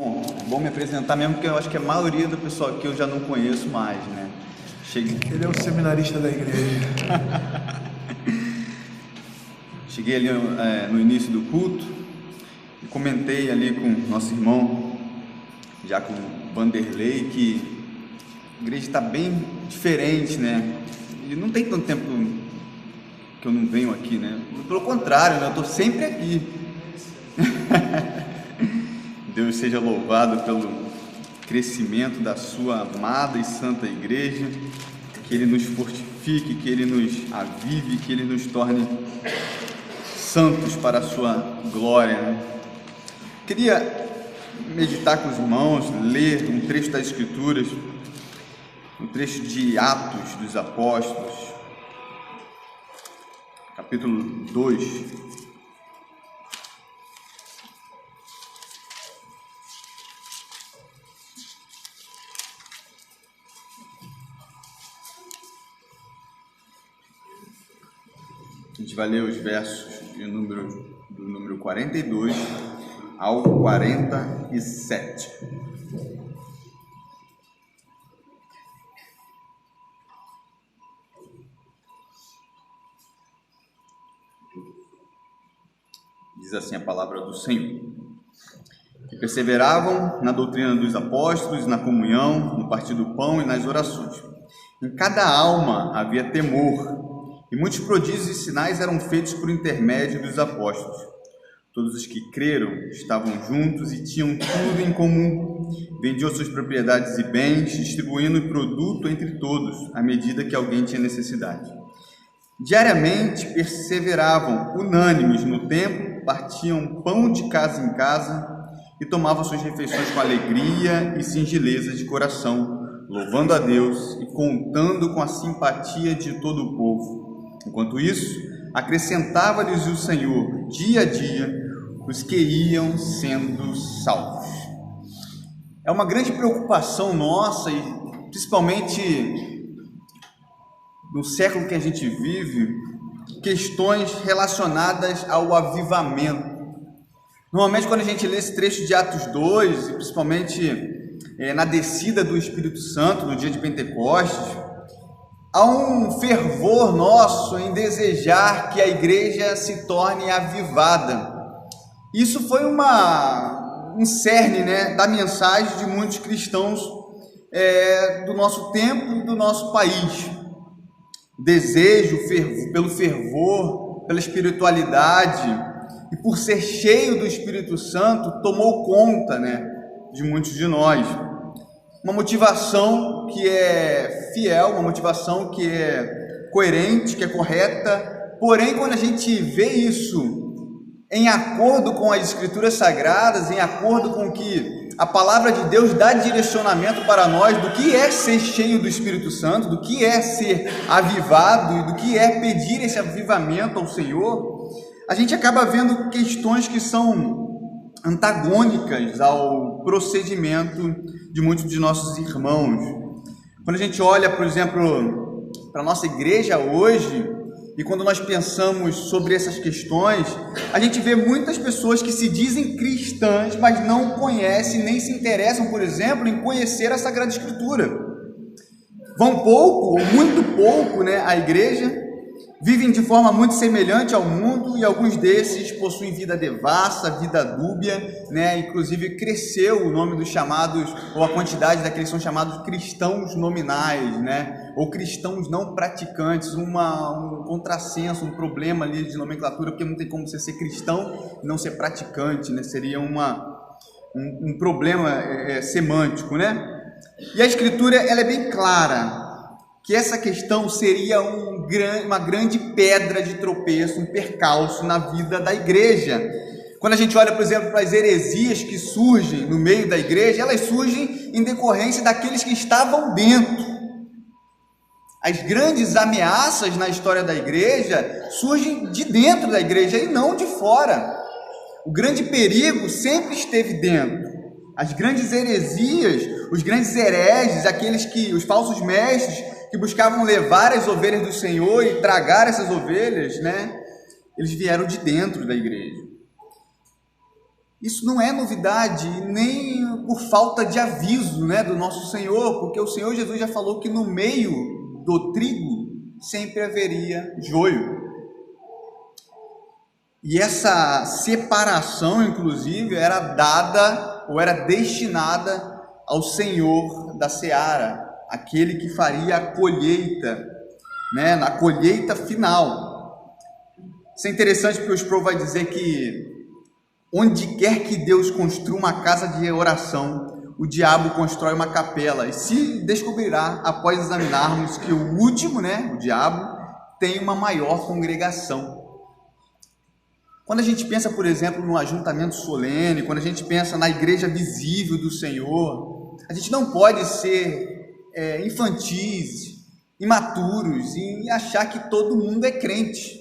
Bom, é bom me apresentar mesmo, porque eu acho que a maioria do pessoal aqui eu já não conheço mais, né? Ele é o seminarista da igreja. Cheguei ali no início do culto e comentei ali com nosso irmão, já com o Vanderlei, que a igreja está bem diferente, né? E não tem tanto tempo que eu não venho aqui, né? Pelo contrário, né? Eu estou sempre aqui. Deus seja louvado pelo crescimento da sua amada e santa igreja, que Ele nos fortifique, que Ele nos avive, que Ele nos torne santos para a sua glória, né? Queria meditar com os irmãos, ler um trecho das Escrituras, um trecho de Atos dos Apóstolos, capítulo 2. A gente vai ler os versos do número 42 ao 47. Diz assim a palavra do Senhor: que perseveravam na doutrina dos apóstolos, na comunhão, no partir do pão e nas orações. Em cada alma havia temor, e muitos prodígios e sinais eram feitos por intermédio dos apóstolos. Todos os que creram estavam juntos e tinham tudo em comum. Vendiam suas propriedades e bens, distribuindo o produto entre todos, à medida que alguém tinha necessidade. Diariamente perseveravam unânimes no templo, partiam pão de casa em casa e tomavam suas refeições com alegria e singeleza de coração, louvando a Deus e contando com a simpatia de todo o povo. Enquanto isso, acrescentava-lhes o Senhor, dia a dia, os que iam sendo salvos. É uma grande preocupação nossa, e principalmente no século que a gente vive, questões relacionadas ao avivamento. Normalmente, quando a gente lê esse trecho de Atos 2, e principalmente na descida do Espírito Santo, no dia de Pentecostes, há um fervor nosso em desejar que a igreja se torne avivada. Isso foi um cerne, né, da mensagem de muitos cristãos do nosso tempo e do nosso país. Desejo pelo fervor, pela espiritualidade, e por ser cheio do Espírito Santo, tomou conta, né, de muitos de nós. Uma motivação que é fiel, uma motivação que é coerente, que é correta. Porém, quando a gente vê isso em acordo com as Escrituras Sagradas, em acordo com o que a Palavra de Deus dá direcionamento para nós, do que é ser cheio do Espírito Santo, do que é ser avivado e do que é pedir esse avivamento ao Senhor, a gente acaba vendo questões que são antagônicas ao procedimento de muitos de nossos irmãos. Quando a gente olha, por exemplo, para a nossa igreja hoje, e quando nós pensamos sobre essas questões, a gente vê muitas pessoas que se dizem cristãs, mas não conhecem, nem se interessam, por exemplo, em conhecer a Sagrada Escritura. Vão pouco, ou muito pouco, né, à igreja, vivem de forma muito semelhante ao mundo, e alguns desses possuem vida devassa, vida dúbia, né? Inclusive cresceu o nome dos chamados, ou a quantidade daqueles que são chamados cristãos nominais, né? Ou cristãos não praticantes, um contrassenso, um problema ali de nomenclatura, porque não tem como você ser cristão e não ser praticante, né? Seria um problema semântico, né? E a Escritura, ela é bem clara, que essa questão seria uma grande pedra de tropeço, um percalço na vida da igreja. Quando a gente olha, por exemplo, para as heresias que surgem no meio da igreja, elas surgem em decorrência daqueles que estavam dentro. As grandes ameaças na história da igreja surgem de dentro da igreja e não de fora. O grande perigo sempre esteve dentro. As grandes heresias, os grandes hereges, os falsos mestres que buscavam levar as ovelhas do Senhor e tragar essas ovelhas, né? Eles vieram de dentro da igreja. Isso não é novidade, nem por falta de aviso, né, do nosso Senhor, porque o Senhor Jesus já falou que no meio do trigo sempre haveria joio. E essa separação, inclusive, era dada ou era destinada ao Senhor da seara, aquele que faria a colheita, né, na colheita final. Isso é interessante porque o Sproul vai dizer que onde quer que Deus construa uma casa de oração, o diabo constrói uma capela, e se descobrirá, após examinarmos, que o último, né, o diabo, tem uma maior congregação. Quando a gente pensa, por exemplo, no ajuntamento solene, quando a gente pensa na igreja visível do Senhor, a gente não pode ser infantis, imaturos e achar que todo mundo é crente.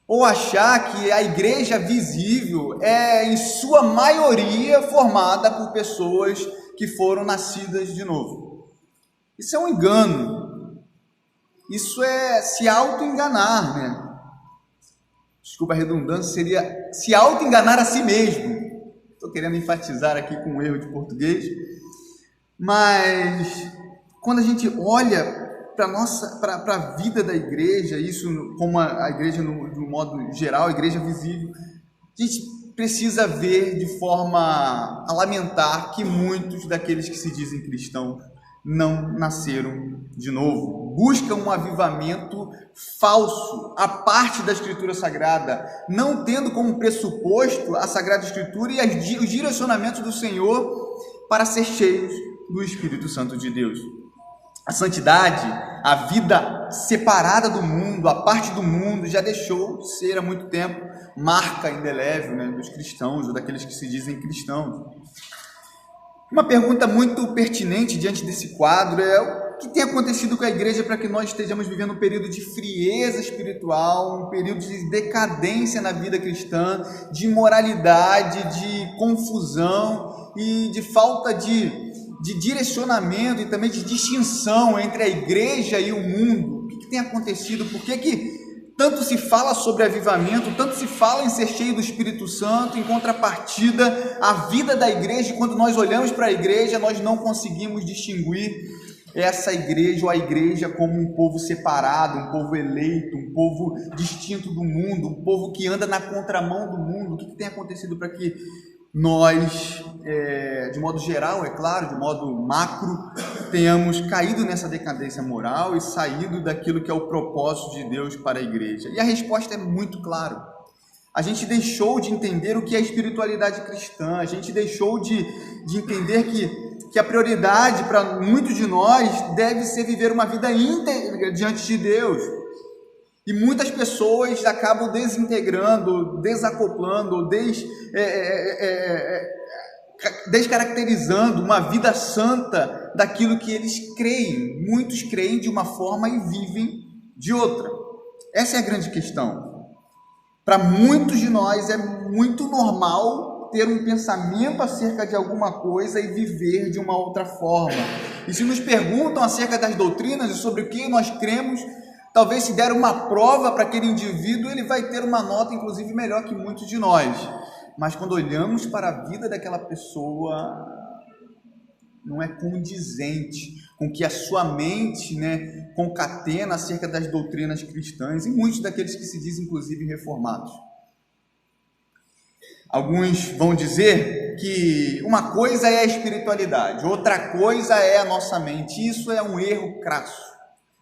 Ou achar que a igreja visível é, em sua maioria, formada por pessoas que foram nascidas de novo. Isso é um engano. Isso é se auto-enganar, né? Desculpa a redundância, seria se auto-enganar a si mesmo. Estou querendo enfatizar aqui com um erro de português. Mas quando a gente olha para a vida da igreja, isso como a igreja no modo geral, a igreja visível, a gente precisa ver de forma a lamentar que muitos daqueles que se dizem cristãos não nasceram de novo, buscam um avivamento falso, a parte da Escritura Sagrada, não tendo como pressuposto a Sagrada Escritura e os direcionamentos do Senhor para ser cheios do Espírito Santo de Deus. A santidade, a vida separada do mundo, a parte do mundo, já deixou de ser há muito tempo marca indelével, né, dos cristãos ou daqueles que se dizem cristãos. Uma pergunta muito pertinente diante desse quadro é o que tem acontecido com a igreja para que nós estejamos vivendo um período de frieza espiritual, um período de decadência na vida cristã, de imoralidade, de confusão e de falta de direcionamento e também de distinção entre a igreja e o mundo. O que tem acontecido? Por que tanto se fala sobre avivamento, tanto se fala em ser cheio do Espírito Santo, em contrapartida, a vida da igreja, quando nós olhamos para a igreja, nós não conseguimos distinguir essa igreja ou a igreja como um povo separado, um povo eleito, um povo distinto do mundo, um povo que anda na contramão do mundo. O que tem acontecido para que nós, de modo geral, é claro, de modo macro, tenhamos caído nessa decadência moral e saído daquilo que é o propósito de Deus para a igreja? E a resposta é muito clara. A gente deixou de entender o que é espiritualidade cristã, a gente deixou de entender que a prioridade para muitos de nós deve ser viver uma vida íntegra diante de Deus. E muitas pessoas acabam desintegrando, desacoplando, descaracterizando uma vida santa daquilo que eles creem. Muitos creem de uma forma e vivem de outra. Essa é a grande questão. Para muitos de nós é muito normal ter um pensamento acerca de alguma coisa e viver de uma outra forma. E se nos perguntam acerca das doutrinas e sobre o que nós cremos, talvez se der uma prova para aquele indivíduo, ele vai ter uma nota, inclusive, melhor que muitos de nós. Mas quando olhamos para a vida daquela pessoa, não é condizente com que a sua mente, né, concatena acerca das doutrinas cristãs, e muitos daqueles que se dizem, inclusive, reformados. Alguns vão dizer que uma coisa é a espiritualidade, outra coisa é a nossa mente. Isso é um erro crasso.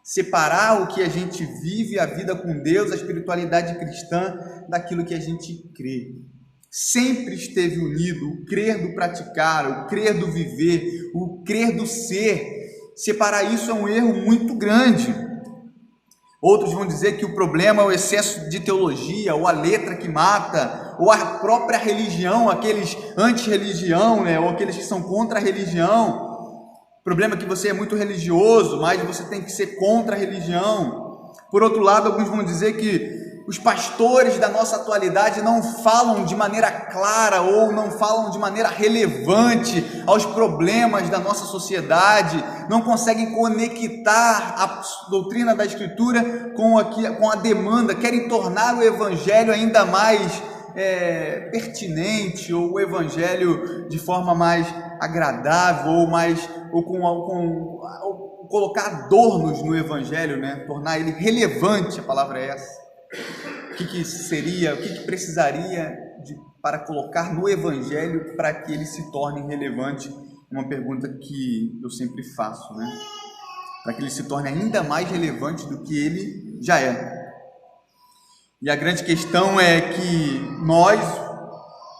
Separar o que a gente vive, a vida com Deus, a espiritualidade cristã, daquilo que a gente crê. Sempre esteve unido o crer do praticar, o crer do viver, o crer do ser. Separar isso é um erro muito grande. Outros vão dizer que o problema é o excesso de teologia, ou a letra que mata, ou a própria religião, aqueles anti-religião, né, ou aqueles que são contra a religião. O problema é que você é muito religioso, mas você tem que ser contra a religião. Por outro lado, alguns vão dizer que os pastores da nossa atualidade não falam de maneira clara ou não falam de maneira relevante aos problemas da nossa sociedade, não conseguem conectar a doutrina da Escritura com a demanda, querem tornar o Evangelho ainda mais pertinente, ou o evangelho de forma mais agradável, ou colocar adornos no evangelho, né? Tornar ele relevante, a palavra é essa. O que seria, o que precisaria para colocar no evangelho para que ele se torne relevante? Uma pergunta que eu sempre faço, né? Para que ele se torne ainda mais relevante do que ele já é. E a grande questão é que nós,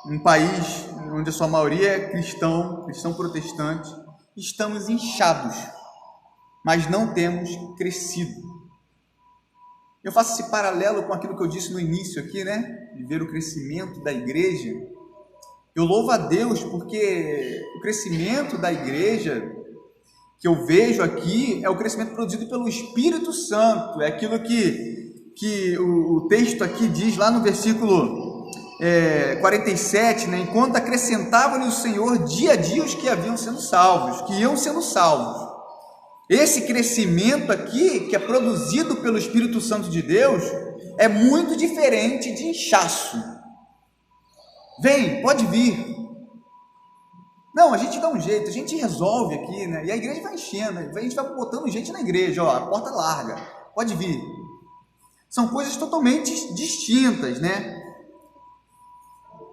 um país onde a sua maioria é cristão protestante, estamos inchados, mas não temos crescido. Eu faço esse paralelo com aquilo que eu disse no início aqui, né? De ver o crescimento da igreja. Eu louvo a Deus porque o crescimento da igreja que eu vejo aqui é o crescimento produzido pelo Espírito Santo. É aquilo que o texto aqui diz lá no versículo 47, né? Enquanto acrescentava-lhe o Senhor dia a dia os que iam sendo salvos. Esse crescimento aqui, que é produzido pelo Espírito Santo de Deus, é muito diferente de inchaço. Vem, pode vir. Não, a gente dá um jeito, a gente resolve aqui, né? E a igreja vai enchendo, a gente vai botando gente na igreja, ó, a porta larga, pode vir. São coisas totalmente distintas, né?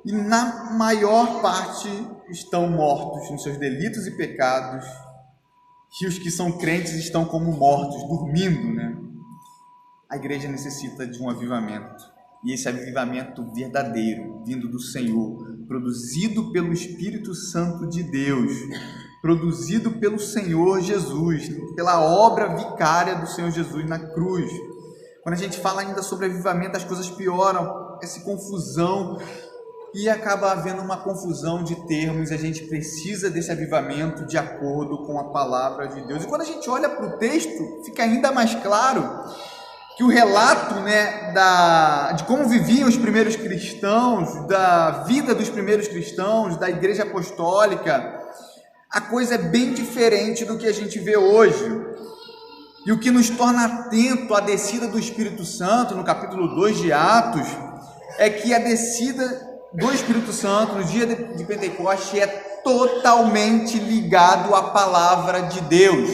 E na maior parte estão mortos nos seus delitos e pecados, e os que são crentes estão como mortos, dormindo, né? A igreja necessita de um avivamento, e esse avivamento verdadeiro, vindo do Senhor, produzido pelo Espírito Santo de Deus, produzido pelo Senhor Jesus, pela obra vicária do Senhor Jesus na cruz. Quando a gente fala ainda sobre avivamento, as coisas pioram, essa confusão, e acaba havendo uma confusão de termos. A gente precisa desse avivamento de acordo com a palavra de Deus. E quando a gente olha para o texto, fica ainda mais claro que o relato, né, de como viviam os primeiros cristãos, da vida dos primeiros cristãos, da igreja apostólica, a coisa é bem diferente do que a gente vê hoje. E o que nos torna atento à descida do Espírito Santo, no capítulo 2 de Atos, é que a descida do Espírito Santo no dia de Pentecoste é totalmente ligado à palavra de Deus.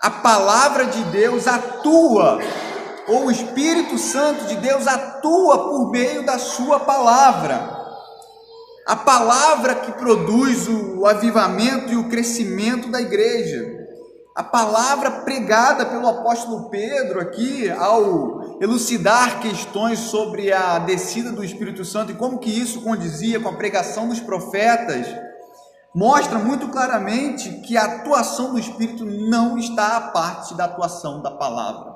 A palavra de Deus atua, ou o Espírito Santo de Deus atua por meio da sua palavra. A palavra que produz o avivamento e o crescimento da igreja. A palavra pregada pelo apóstolo Pedro aqui, ao elucidar questões sobre a descida do Espírito Santo e como que isso condizia com a pregação dos profetas, mostra muito claramente que a atuação do Espírito não está à parte da atuação da palavra.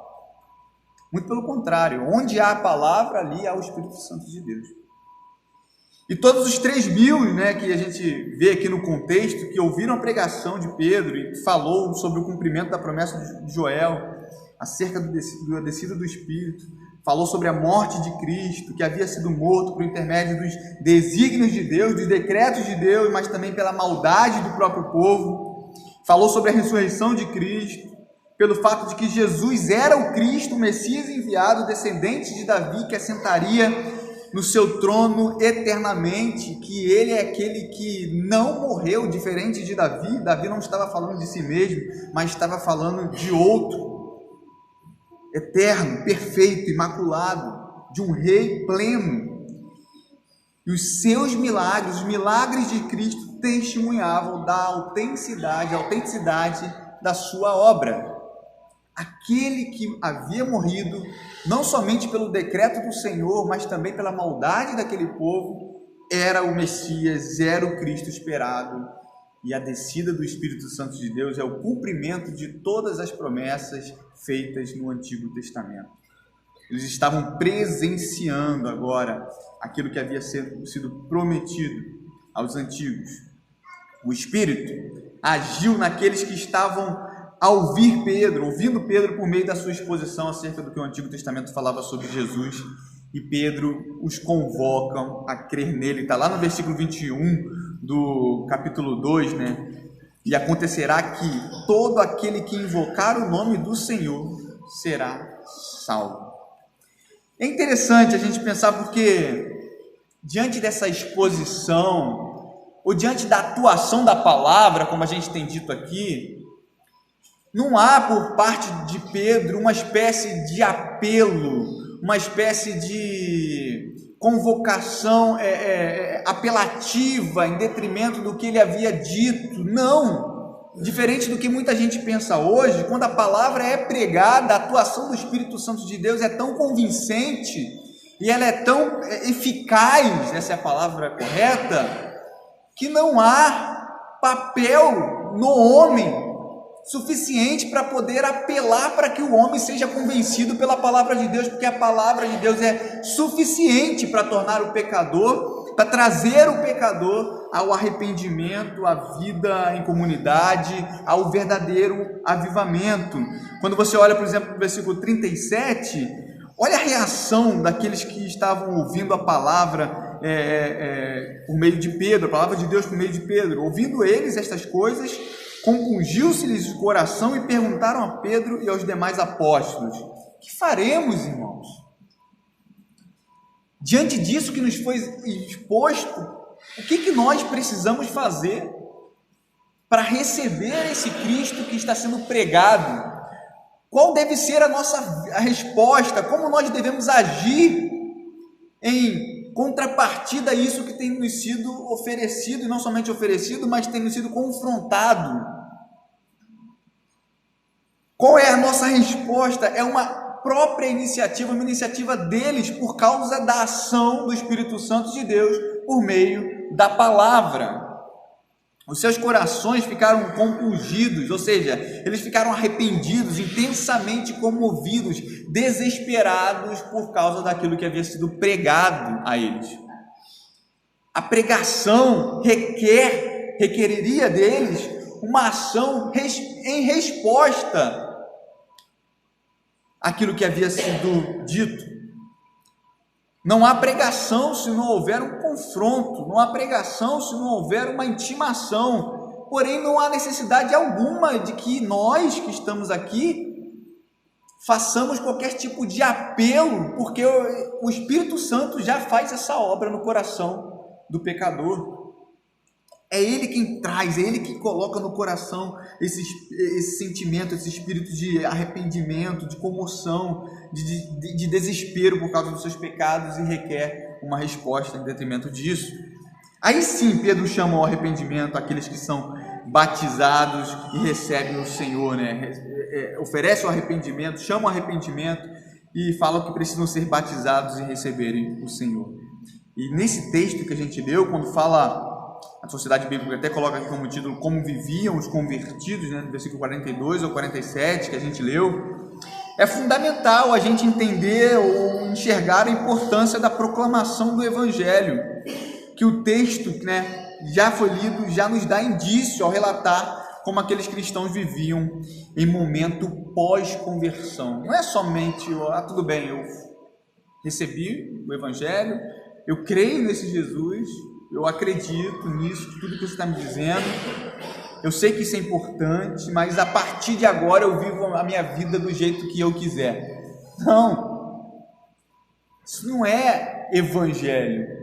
Muito pelo contrário, onde há a palavra, ali há o Espírito Santo de Deus. E todos os 3.000, né, que a gente vê aqui no contexto, que ouviram a pregação de Pedro e falou sobre o cumprimento da promessa de Joel, acerca da descida do Espírito, falou sobre a morte de Cristo, que havia sido morto por intermédio dos desígnios de Deus, dos decretos de Deus, mas também pela maldade do próprio povo. Falou sobre a ressurreição de Cristo, pelo fato de que Jesus era o Cristo, o Messias enviado, descendente de Davi, que assentaria no seu trono eternamente, que ele é aquele que não morreu, diferente de Davi. Davi não estava falando de si mesmo, mas estava falando de outro, eterno, perfeito, imaculado, de um rei pleno. E os seus milagres, os milagres de Cristo, testemunhavam da autenticidade da sua obra. Aquele que havia morrido, não somente pelo decreto do Senhor, mas também pela maldade daquele povo, era o Messias, era o Cristo esperado. E a descida do Espírito Santo de Deus é o cumprimento de todas as promessas feitas no Antigo Testamento. Eles estavam presenciando agora aquilo que havia sido prometido aos antigos. O Espírito agiu naqueles que estavam ouvindo Pedro por meio da sua exposição acerca do que o Antigo Testamento falava sobre Jesus, e Pedro os convoca a crer nele. Está lá no versículo 21 do capítulo 2, né? E acontecerá que todo aquele que invocar o nome do Senhor será salvo. É interessante a gente pensar porque diante dessa exposição, ou diante da atuação da palavra, como a gente tem dito aqui, não há por parte de Pedro uma espécie de apelo, uma espécie de convocação apelativa em detrimento do que ele havia dito. Não! Diferente do que muita gente pensa hoje, quando a palavra é pregada, a atuação do Espírito Santo de Deus é tão convincente e ela é tão eficaz, essa é a palavra correta, que não há papel no homem suficiente para poder apelar para que o homem seja convencido pela palavra de Deus, porque a palavra de Deus é suficiente para tornar o pecador, para trazer o pecador ao arrependimento, à vida em comunidade, ao verdadeiro avivamento. Quando você olha, por exemplo, para o versículo 37, olha a reação daqueles que estavam ouvindo a palavra por meio de Pedro, a palavra de Deus por meio de Pedro. Ouvindo eles estas coisas, compungiu-se-lhes o coração e perguntaram a Pedro e aos demais apóstolos: que faremos, irmãos? Diante disso que nos foi exposto, o que nós precisamos fazer para receber esse Cristo que está sendo pregado? Qual deve ser a resposta? Como nós devemos agir em contrapartida a isso que tem nos sido oferecido, e não somente oferecido, mas tem nos sido confrontado? Qual é a nossa resposta? É uma própria iniciativa, uma iniciativa deles por causa da ação do Espírito Santo de Deus por meio da palavra. Os seus corações ficaram compungidos, ou seja, eles ficaram arrependidos, intensamente comovidos, desesperados por causa daquilo que havia sido pregado a eles. A pregação requeriria deles uma ação em resposta àquilo que havia sido dito. Não há pregação se não houver um confronto, não há pregação se não houver uma intimação, porém não há necessidade alguma de que nós que estamos aqui façamos qualquer tipo de apelo, porque o Espírito Santo já faz essa obra no coração do pecador. É Ele quem traz, é Ele que coloca no coração esse sentimento, esse espírito de arrependimento, de comoção, de desespero por causa dos seus pecados, e requer uma resposta em detrimento disso. Aí sim Pedro chama ao arrependimento aqueles que são batizados e recebem o Senhor, oferece o arrependimento, chama o arrependimento e fala que precisam ser batizados e receberem o Senhor. E nesse texto que a gente leu, quando fala, a Sociedade Bíblica até coloca aqui como título como viviam os convertidos, no versículo 42 ou 47 que a gente leu, é fundamental a gente entender ou enxergar a importância da proclamação do Evangelho, que o texto, já foi lido, já nos dá indício ao relatar como aqueles cristãos viviam em momento pós-conversão. Não é somente, tudo bem, eu recebi o Evangelho, eu creio nesse Jesus, eu acredito nisso, tudo que você está me dizendo, eu sei que isso é importante, mas a partir de agora eu vivo a minha vida do jeito que eu quiser. Não, isso não é Evangelho.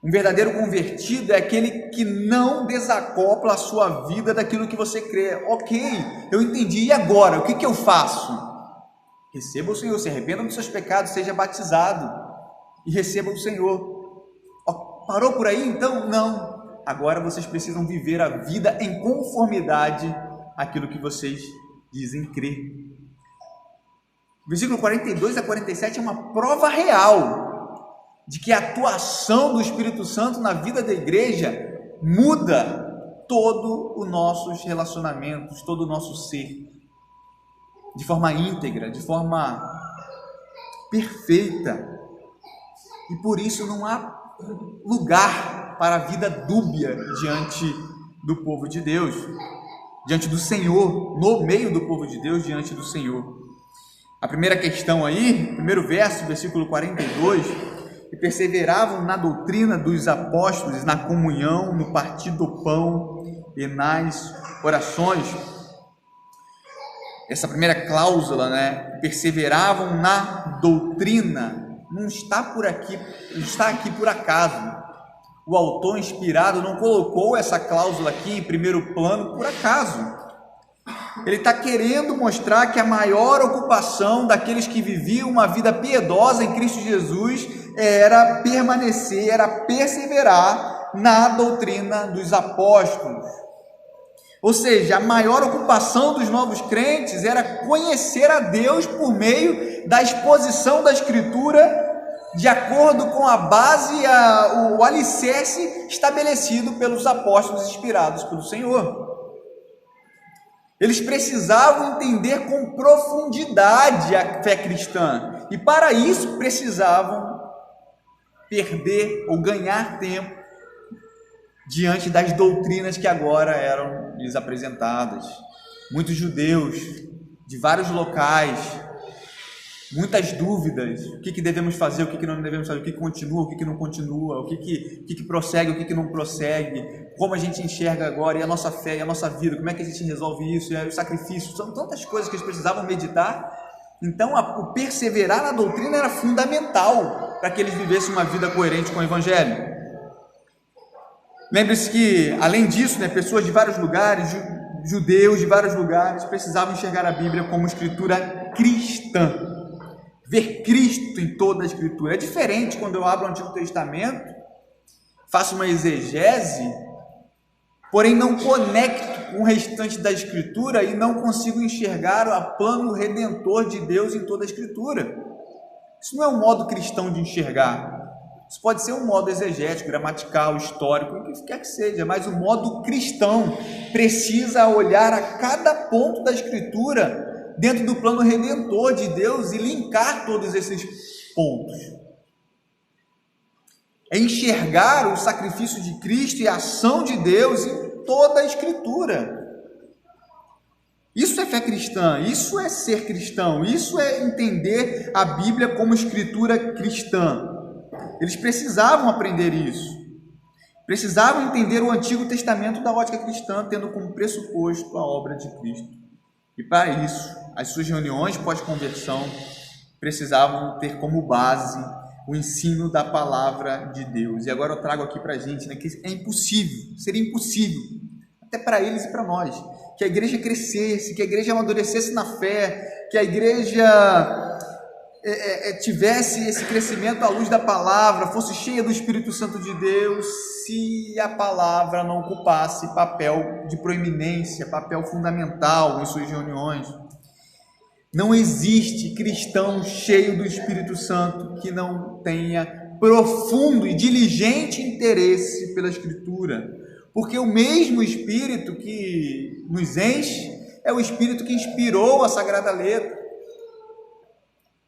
Um verdadeiro convertido é aquele que não desacopla a sua vida daquilo que você crê. Ok, eu entendi, e agora? O que eu faço? Receba o Senhor, se arrependa dos seus pecados, seja batizado e receba o Senhor. Parou por aí então? Não. Agora vocês precisam viver a vida em conformidade àquilo que vocês dizem crer. Versículo 42 a 47 é uma prova real de que a atuação do Espírito Santo na vida da igreja muda todo os nossos relacionamentos, todo o nosso ser, de forma íntegra, de forma perfeita. E por isso não há lugar para a vida dúbia diante do povo de Deus, diante do Senhor, no meio do povo de Deus, diante do Senhor. A primeira questão aí, primeiro verso, versículo 42, e perseveravam na doutrina dos apóstolos, na comunhão, no partir do pão e nas orações. essa primeira cláusula, né? Perseveravam na doutrina. Não está por aqui, não está aqui por acaso. O autor inspirado não colocou essa cláusula aqui em primeiro plano por acaso. Ele está querendo mostrar que a maior ocupação daqueles que viviam uma vida piedosa em Cristo Jesus era permanecer, era perseverar na doutrina dos apóstolos. Ou seja, a maior ocupação dos novos crentes era conhecer a Deus por meio da exposição da Escritura, de acordo com a base, o alicerce estabelecido pelos apóstolos inspirados pelo Senhor. Eles precisavam entender com profundidade a fé cristã, e para isso precisavam perder ou ganhar tempo diante das doutrinas que agora eram lhes apresentadas. Muitos judeus de vários locais, muitas dúvidas: o que devemos fazer, o que não devemos fazer, o que continua, o que não continua, o que prossegue, o que não prossegue, como a gente enxerga agora, e a nossa fé, e a nossa vida, como é que a gente resolve isso, e o sacrifício. São tantas coisas que eles precisavam meditar. Então o perseverar na doutrina era fundamental para que eles vivessem uma vida coerente com o Evangelho. Lembre-se que, além disso, né, pessoas de vários lugares, judeus de vários lugares, precisavam enxergar a Bíblia como escritura cristã, ver Cristo em toda a Escritura. É diferente quando eu abro o Antigo Testamento, faço uma exegese, porém não conecto com o restante da Escritura e não consigo enxergar o plano redentor de Deus em toda a Escritura. Isso não é um modo cristão de enxergar. Isso pode ser um modo exegético, gramatical, histórico, o que quer que seja, mas o modo cristão precisa olhar a cada ponto da Escritura dentro do plano redentor de Deus e linkar todos esses pontos. É enxergar o sacrifício de Cristo e a ação de Deus em toda a Escritura. Isso é fé cristã, isso é ser cristão, isso é entender a Bíblia como escritura cristã. Eles precisavam aprender isso, precisavam entender o Antigo Testamento da ótica cristã, tendo como pressuposto a obra de Cristo. E para isso, as suas reuniões pós-conversão precisavam ter como base o ensino da palavra de Deus. E agora eu trago aqui para a gente, né, que é impossível, seria impossível, até para eles e para nós, que a igreja crescesse, que a igreja amadurecesse na fé, que a igreja tivesse esse crescimento à luz da palavra, fosse cheia do Espírito Santo de Deus, se a palavra não ocupasse papel de proeminência, papel fundamental em suas reuniões. Não existe cristão cheio do Espírito Santo que não tenha profundo e diligente interesse pela Escritura, porque o mesmo Espírito que nos enche é o Espírito que inspirou a Sagrada Letra.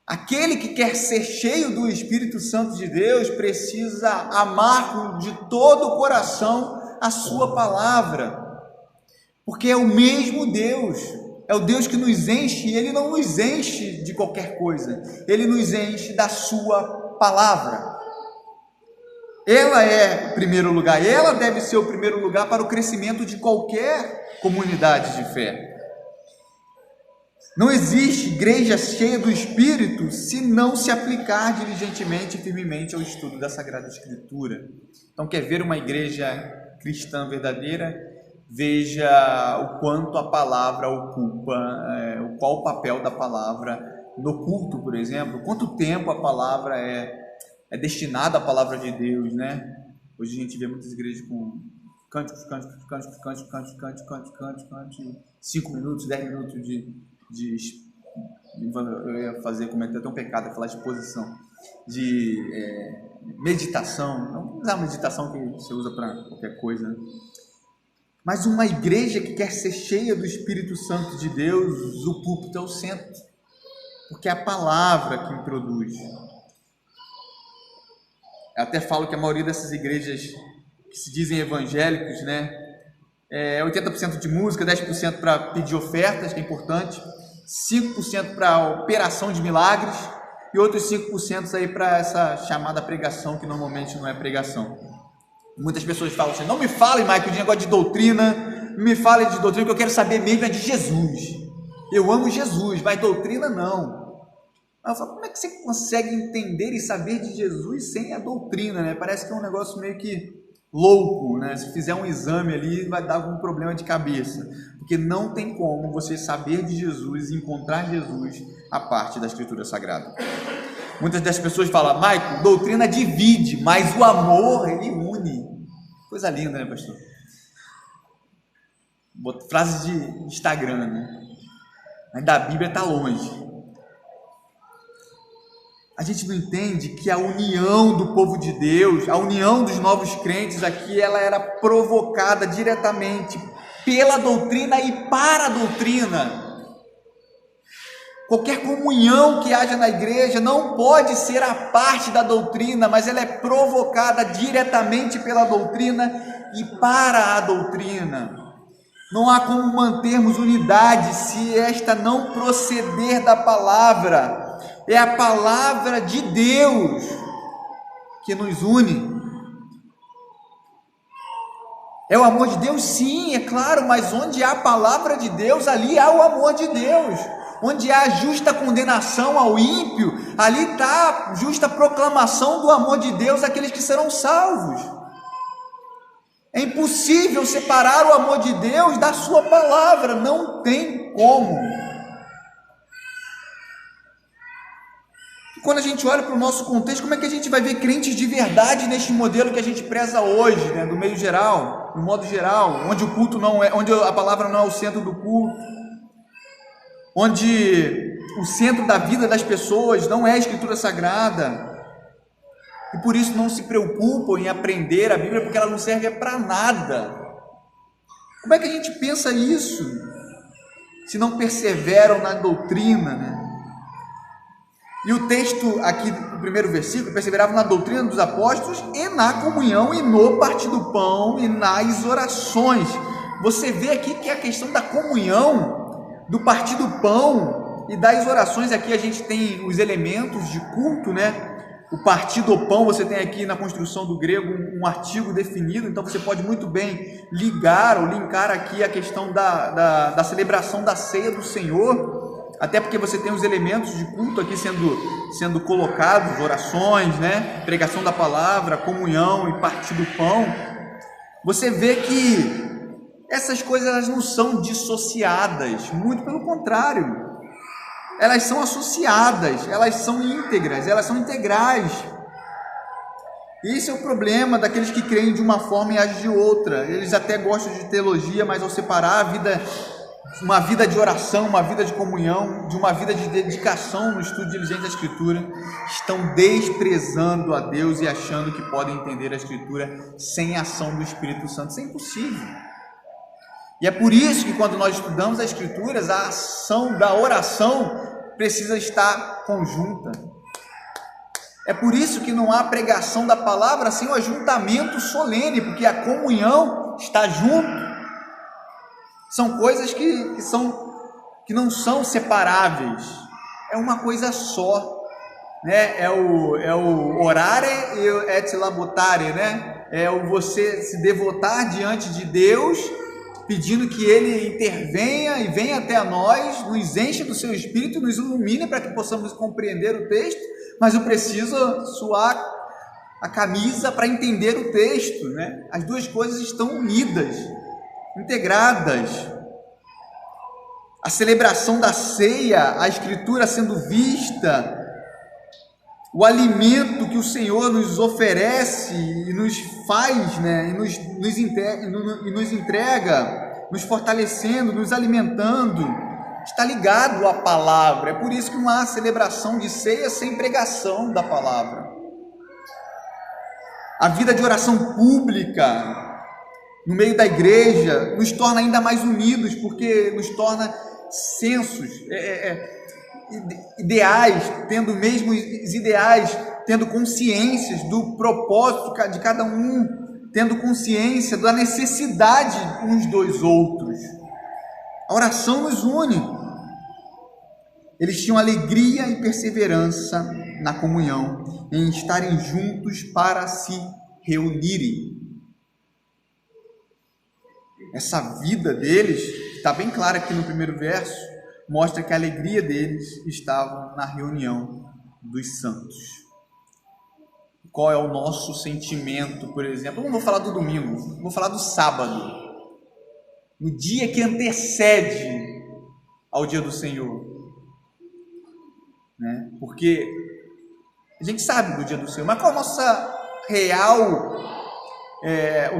Aquele que quer ser cheio do Espírito Santo de Deus precisa amar de todo o coração a sua palavra, porque é o mesmo Deus, é o Deus que nos enche, e Ele não nos enche de qualquer coisa, Ele nos enche da sua palavra. Ela é o primeiro lugar, ela deve ser o primeiro lugar para o crescimento de qualquer comunidade de fé. Não existe igreja cheia do Espírito se não se aplicar diligentemente e firmemente ao estudo da Sagrada Escritura. Então, quer ver uma igreja cristã verdadeira? Veja o quanto a palavra ocupa, qual o papel da palavra no culto, por exemplo, quanto tempo a palavra é destinada à palavra de Deus, né? Hoje a gente vê muitas igrejas com cânticos, 5 minutos, 10 minutos eu ia fazer, cometer até um pecado, falar de exposição, de meditação, não usar a meditação que você usa para qualquer coisa, né? Mas uma igreja que quer ser cheia do Espírito Santo de Deus, o púlpito é o centro, porque é a palavra que introduz. Eu até falo que a maioria dessas igrejas que se dizem evangélicos, né, 80% de música, 10% para pedir ofertas, que é importante, 5% para operação de milagres e outros 5% aí para essa chamada pregação, que normalmente não é pregação. Muitas pessoas falam assim: não me fale, Michael, de negócio de doutrina, não me fale de doutrina, que eu quero saber mesmo é de Jesus. Eu amo Jesus, mas doutrina não. Aí eu falo, como é que você consegue entender e saber de Jesus sem a doutrina, né? Parece que é um negócio meio que louco, né? Se fizer um exame ali, vai dar algum problema de cabeça. Porque não tem como você saber de Jesus e encontrar Jesus a parte da Escritura Sagrada. Muitas das pessoas falam, Michael, doutrina divide, mas o amor, ele une. Coisa linda, né, pastor? Frase de Instagram, né? Mas da Bíblia está longe. A gente não entende que a união do povo de Deus, a união dos novos crentes aqui, ela era provocada diretamente pela doutrina e para a doutrina. Qualquer comunhão que haja na igreja não pode ser a parte da doutrina, mas ela é provocada diretamente pela doutrina e para a doutrina. Não há como mantermos unidade se esta não proceder da palavra. É a palavra de Deus que nos une. É o amor de Deus? Sim, é claro, mas onde há a palavra de Deus, ali há o amor de Deus. Onde há justa condenação ao ímpio, ali está a justa proclamação do amor de Deus àqueles que serão salvos. É impossível separar o amor de Deus da sua palavra, não tem como. Quando a gente olha para o nosso contexto, como é que a gente vai ver crentes de verdade neste modelo que a gente preza hoje, né, do meio geral, no modo geral, onde o culto não é, onde a palavra não é o centro do culto, onde o centro da vida das pessoas não é a Escritura Sagrada, e por isso não se preocupam em aprender a Bíblia, porque ela não serve para nada. Como é que a gente pensa isso, se não perseveram na doutrina, né? E o texto aqui do primeiro versículo, perseveravam na doutrina dos apóstolos e na comunhão e no partir do pão e nas orações. Você vê aqui que a questão da comunhão, do partir do pão e das orações, aqui a gente tem os elementos de culto, né? O partir do pão, você tem aqui na construção do grego um artigo definido, então você pode muito bem ligar ou linkar aqui a questão da celebração da ceia do Senhor, até porque você tem os elementos de culto aqui sendo colocados, orações, né? Pregação da palavra, comunhão e partir do pão. Você vê que essas coisas elas não são dissociadas, muito pelo contrário. Elas são associadas, elas são íntegras, elas são integrais. Esse é o problema daqueles que creem de uma forma e agem de outra. Eles até gostam de teologia, mas ao separar a vida, uma vida de oração, uma vida de comunhão, de uma vida de dedicação no estudo diligente da Escritura, estão desprezando a Deus e achando que podem entender a Escritura sem a ação do Espírito Santo. Isso é impossível. E é por isso que quando nós estudamos as Escrituras, a ação da oração precisa estar conjunta. É por isso que não há pregação da palavra sem o ajuntamento solene, porque a comunhão está junto. São coisas que não são separáveis, é uma coisa só, né? É o orare e o et labutare, né? É o você se devotar diante de Deus, pedindo que Ele intervenha e venha até nós, nos encha do seu Espírito, nos ilumine para que possamos compreender o texto, mas eu preciso suar a camisa para entender o texto, né? As duas coisas estão unidas, integradas. A celebração da ceia, a Escritura sendo vista, o alimento que o Senhor nos oferece e nos faz, né, e nos entrega, nos fortalecendo, nos alimentando, está ligado à palavra. É por isso que não há celebração de ceia sem pregação da palavra. A vida de oração pública no meio da igreja nos torna ainda mais unidos, porque nos torna sensos, ideais, tendo mesmos ideais, tendo consciências do propósito de cada um, tendo consciência da necessidade uns dos outros. A oração nos une. Eles tinham alegria e perseverança na comunhão, em estarem juntos para se reunirem. Essa vida deles está bem clara aqui no primeiro verso, mostra que a alegria deles estava na reunião dos santos. Qual é o nosso sentimento, por exemplo? Eu não vou falar do domingo, vou falar do sábado, no dia que antecede ao dia do Senhor, né? Porque a gente sabe do dia do Senhor, mas qual é o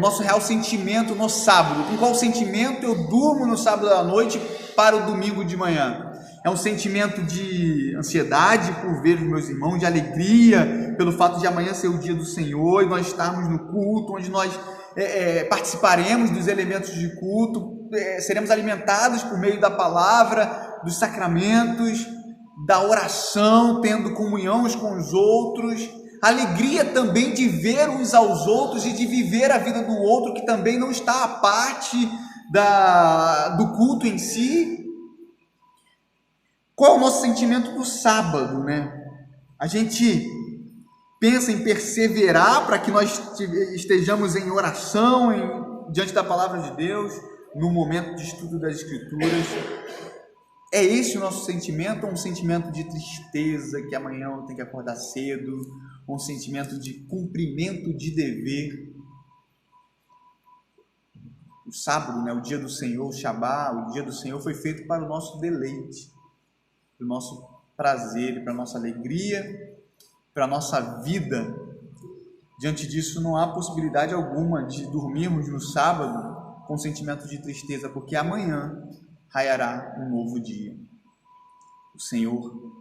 nosso real sentimento no sábado? Com qual sentimento eu durmo no sábado à noite para o domingo de manhã? É um sentimento de ansiedade por ver os meus irmãos, de alegria pelo fato de amanhã ser o dia do Senhor e nós estarmos no culto, onde nós participaremos dos elementos de culto, seremos alimentados por meio da palavra, dos sacramentos, da oração, tendo comunhão uns com os outros, alegria também de ver uns aos outros e de viver a vida do outro que também não está à parte do culto em si. Qual é o nosso sentimento do sábado, né? A gente pensa em perseverar para que nós estejamos em oração diante da palavra de Deus, no momento de estudo das Escrituras. É esse o nosso sentimento, ou um sentimento de tristeza, que amanhã eu tenho que acordar cedo, ou um sentimento de cumprimento de dever? O sábado, né, o dia do Senhor, o Shabá, o dia do Senhor foi feito para o nosso deleite, para o nosso prazer, para a nossa alegria, para a nossa vida. Diante disso, não há possibilidade alguma de dormirmos no sábado com sentimento de tristeza, porque amanhã raiará um novo dia. O Senhor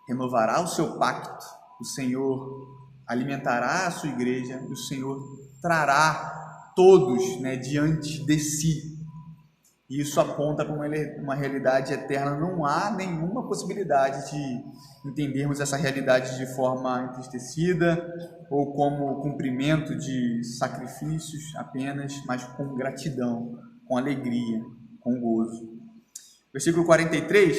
renovará o seu pacto, o Senhor alimentará a sua igreja, o Senhor trará todos, né, diante de si. E isso aponta para uma realidade eterna. Não há nenhuma possibilidade de entendermos essa realidade de forma entristecida ou como cumprimento de sacrifícios apenas, mas com gratidão, com alegria, com gozo. Versículo 43: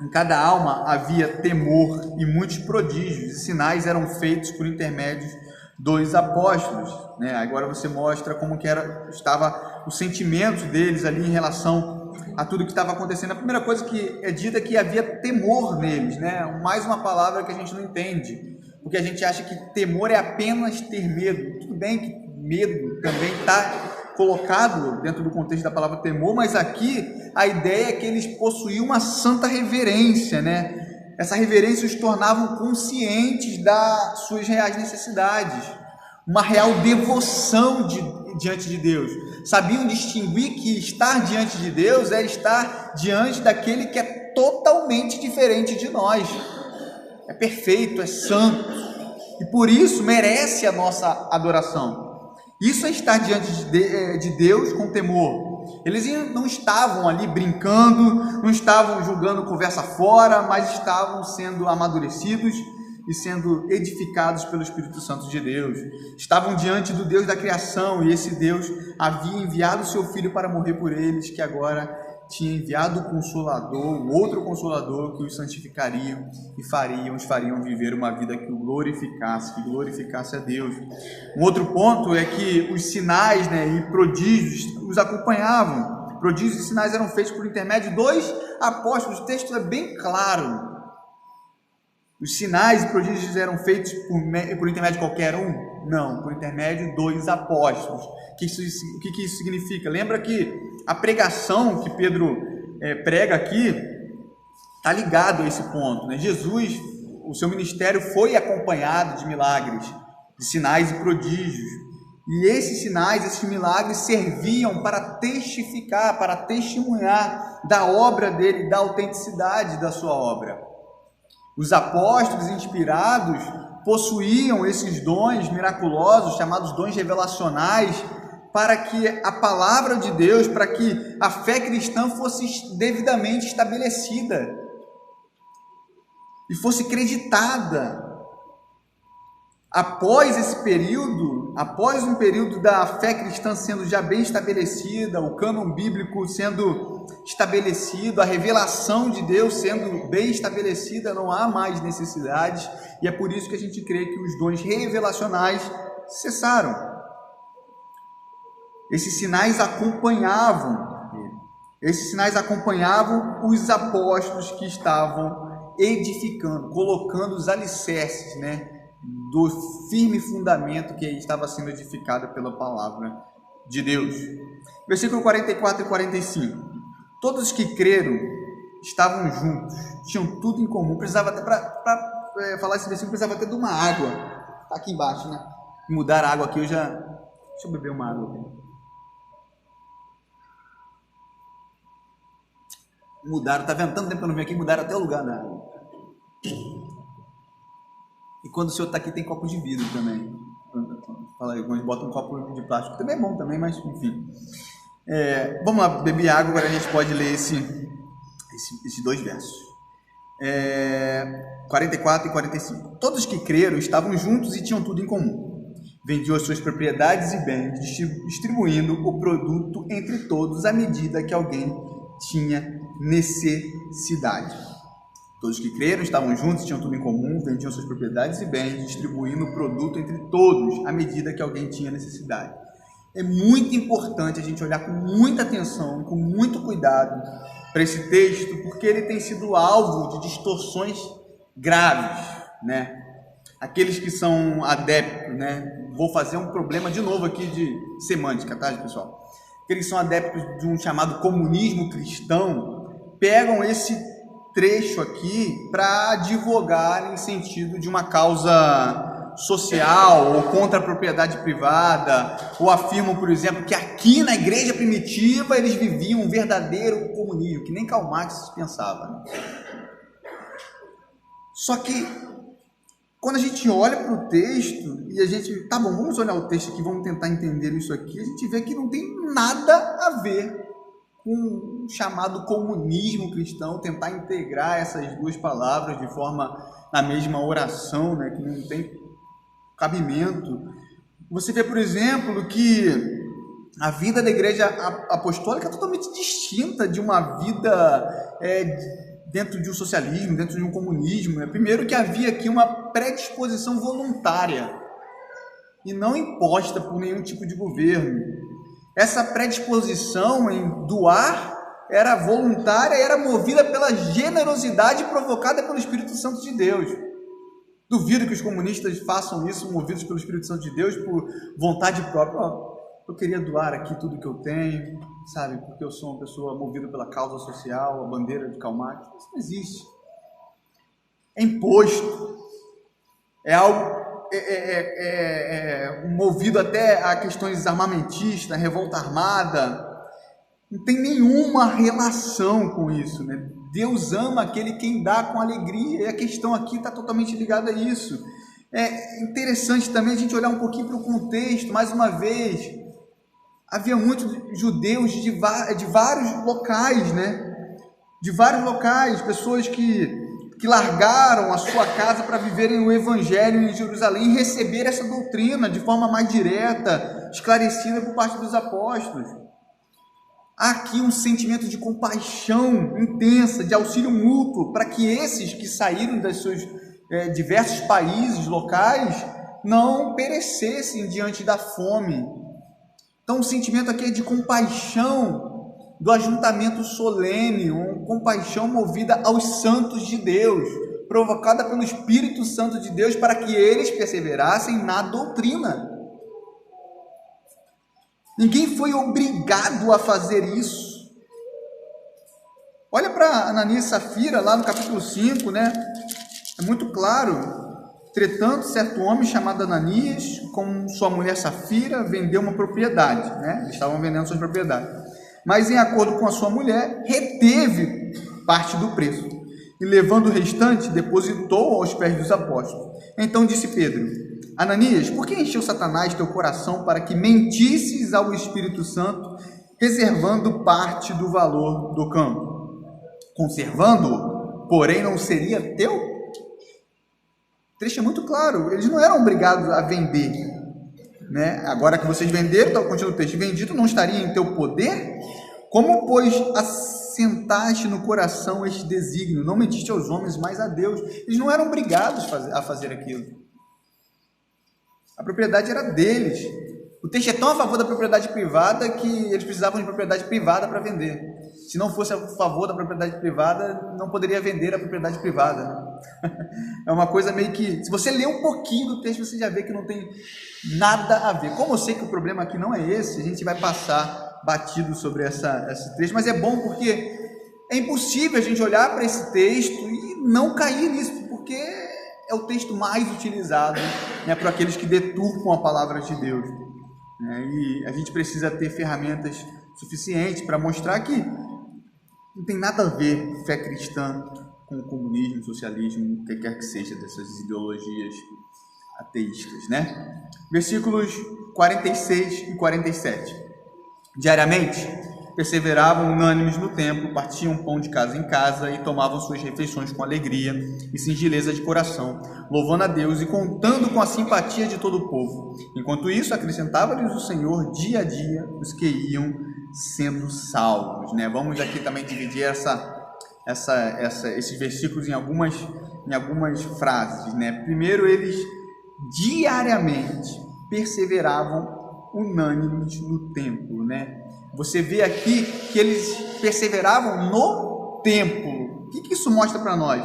em cada alma havia temor e muitos prodígios e sinais eram feitos por intermédios dos apóstolos, né? Agora você mostra como que estava o sentimento deles ali em relação a tudo que estava acontecendo. A primeira coisa que é dita é que havia temor neles, né? Mais uma palavra que a gente não entende, porque a gente acha que temor é apenas ter medo. Tudo bem que medo também está colocado dentro do contexto da palavra temor, mas aqui a ideia é que eles possuíam uma santa reverência, né? Essa reverência os tornavam conscientes das suas reais necessidades, uma real devoção diante de Deus. Sabiam distinguir que estar diante de Deus é estar diante daquele que é totalmente diferente de nós, é perfeito, é santo, e por isso merece a nossa adoração. Isso é estar diante de Deus com temor. Eles não estavam ali brincando, não estavam jogando conversa fora, mas estavam sendo amadurecidos e sendo edificados pelo Espírito Santo de Deus. Estavam diante do Deus da criação, e esse Deus havia enviado o seu Filho para morrer por eles, que agora tinha enviado o Consolador, o outro Consolador, que os santificaria e os fariam viver uma vida que glorificasse a Deus. Um outro ponto é que os sinais, né, e prodígios os acompanhavam. Prodígios e sinais eram feitos por intermédio dos apóstolos. O texto é bem claro. Os sinais e prodígios eram feitos por intermédio de qualquer um? Não, por intermédio dos apóstolos. O que isso significa? Lembra que a pregação que Pedro prega aqui está ligado a esse ponto, né? Jesus, o seu ministério foi acompanhado de milagres, de sinais e prodígios. E esses sinais, esses milagres serviam para testificar, para testemunhar da obra dele, da autenticidade da sua obra. Os apóstolos inspirados possuíam esses dons miraculosos, chamados dons revelacionais, para que a palavra de Deus, para que a fé cristã fosse devidamente estabelecida e fosse creditada. Após um período da fé cristã sendo já bem estabelecida, o cânon bíblico sendo estabelecido, a revelação de Deus sendo bem estabelecida, não há mais necessidades, e é por isso que a gente crê que os dons revelacionais cessaram. Esses sinais acompanhavam ele. Esses sinais acompanhavam os apóstolos que estavam edificando, colocando os alicerces, né, do firme fundamento que estava sendo edificado pela palavra de Deus. Versículo 44 e 45. Todos que creram estavam juntos, tinham tudo em comum. Precisava até, para falar esse versículo, precisava até de uma água. Está aqui embaixo, né? Mudar a água aqui, deixa eu beber uma água aqui. Mudaram, tá vendo? Tanto tempo que eu não venho aqui, mudaram até o lugar da água. E quando o senhor está aqui, tem copo de vidro também. Fala aí, quando bota um copo de plástico, também é bom também, mas enfim. Vamos lá, beber água, agora a gente pode ler esses dois versos. 44 e 45. Todos que creram estavam juntos e tinham tudo em comum. Vendiam as suas propriedades e bens, distribuindo o produto entre todos à medida que alguém tinha necessidade. Todos que creram estavam juntos, tinham tudo em comum, vendiam suas propriedades e bens, distribuindo o produto entre todos à medida que alguém tinha necessidade. É muito importante a gente olhar com muita atenção, com muito cuidado para esse texto, porque ele tem sido alvo de distorções graves, né? Aqueles que são adeptos, né? Vou fazer um problema de novo aqui de semântica, tá, pessoal? Aqueles que são adeptos de um chamado comunismo cristão, pegam esse trecho aqui para advogar em sentido de uma causa social ou contra a propriedade privada, ou afirmam, por exemplo, que aqui na igreja primitiva eles viviam um verdadeiro comunismo, que nem Karl Marx pensava, né? Só que quando a gente olha para o texto e a gente, tá bom, vamos olhar o texto aqui, vamos tentar entender isso aqui, a gente vê que não tem nada a ver com o chamado comunismo cristão, tentar integrar essas duas palavras de forma na mesma oração, né, que não tem cabimento. Você vê, por exemplo, que a vida da igreja apostólica é totalmente distinta de uma vida dentro de um socialismo, dentro de um comunismo. Primeiro que havia aqui uma predisposição voluntária e não imposta por nenhum tipo de governo. Essa predisposição em doar era voluntária, era movida pela generosidade provocada pelo Espírito Santo de Deus. Duvido que os comunistas façam isso movidos pelo Espírito Santo de Deus por vontade própria. Eu queria doar aqui tudo que eu tenho, sabe, porque eu sou uma pessoa movida pela causa social, a bandeira de Karl Marx. Isso não existe. É imposto. É algo movido até a questões armamentistas, revolta armada. Não tem nenhuma relação com isso, né? Deus ama aquele quem dá com alegria, e a questão aqui está totalmente ligada a isso. É interessante também a gente olhar um pouquinho para o contexto, mais uma vez. Havia muitos judeus de vários locais, né? De vários locais, pessoas que largaram a sua casa para viverem o evangelho em Jerusalém e receber essa doutrina de forma mais direta, esclarecida por parte dos apóstolos. Há aqui um sentimento de compaixão intensa, de auxílio mútuo, para que esses que saíram dos seus diversos países locais não perecessem diante da fome. Então o sentimento aqui é de compaixão, do ajuntamento solene, uma compaixão movida aos santos de Deus, provocada pelo Espírito Santo de Deus para que eles perseverassem na doutrina. Ninguém foi obrigado a fazer isso. Olha para Ananias e Safira, lá no capítulo 5, né? É muito claro. Entretanto, certo homem chamado Ananias, com sua mulher Safira, vendeu uma propriedade, né? Eles estavam vendendo suas propriedades. Mas, em acordo com a sua mulher, reteve parte do preço e, levando o restante, depositou aos pés dos apóstolos. Então disse Pedro: Ananias, por que encheu Satanás teu coração para que mentisses ao Espírito Santo, reservando parte do valor do campo? Conservando-o, porém, não seria teu? O trecho é muito claro, eles não eram obrigados a vender, né? Agora que vocês venderam, então, continua o texto, vendido não estaria em teu poder? Como, pois, assentaste no coração este desígnio? Não mentiste aos homens, mas a Deus. Eles não eram obrigados a fazer aquilo. A propriedade era deles. O texto é tão a favor da propriedade privada que eles precisavam de propriedade privada para vender. Se não fosse a favor da propriedade privada, não poderia vender a propriedade privada, né? É uma coisa meio que... Se você ler um pouquinho do texto, você já vê que não tem nada a ver. Como eu sei que o problema aqui não é esse, a gente vai passar batido sobre esse texto, mas é bom porque é impossível a gente olhar para esse texto e não cair nisso, porque é o texto mais utilizado, né, por aqueles que deturpam a palavra de Deus. E a gente precisa ter ferramentas suficientes para mostrar que não tem nada a ver fé cristã com o comunismo, socialismo, o que quer que seja dessas ideologias ateístas, né? Versículos 46 e 47. Diariamente, perseveravam unânimes no templo, partiam pão de casa em casa e tomavam suas refeições com alegria e singeleza de coração, louvando a Deus e contando com a simpatia de todo o povo. Enquanto isso, acrescentava-lhes o Senhor dia a dia os que iam sendo salvos, né? Vamos aqui também dividir esses versículos em algumas frases, né? Primeiro, eles diariamente perseveravam unânimes no templo, né? Você vê aqui que eles perseveravam no templo. O que isso mostra para nós?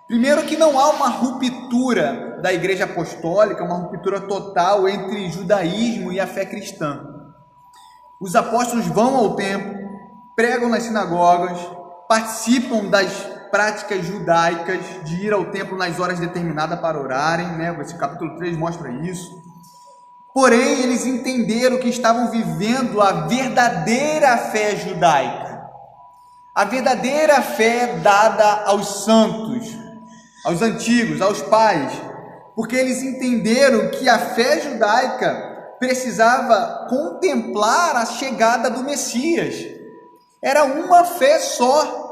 Primeiro, que não há uma ruptura da igreja apostólica, uma ruptura total entre judaísmo e a fé cristã. Os apóstolos vão ao templo, pregam nas sinagogas, participam das práticas judaicas de ir ao templo nas horas determinadas para orarem, né? Esse capítulo 3 mostra isso. Porém, eles entenderam que estavam vivendo a verdadeira fé judaica, a verdadeira fé dada aos santos, aos antigos, aos pais, porque eles entenderam que a fé judaica precisava contemplar a chegada do Messias. Era uma fé só.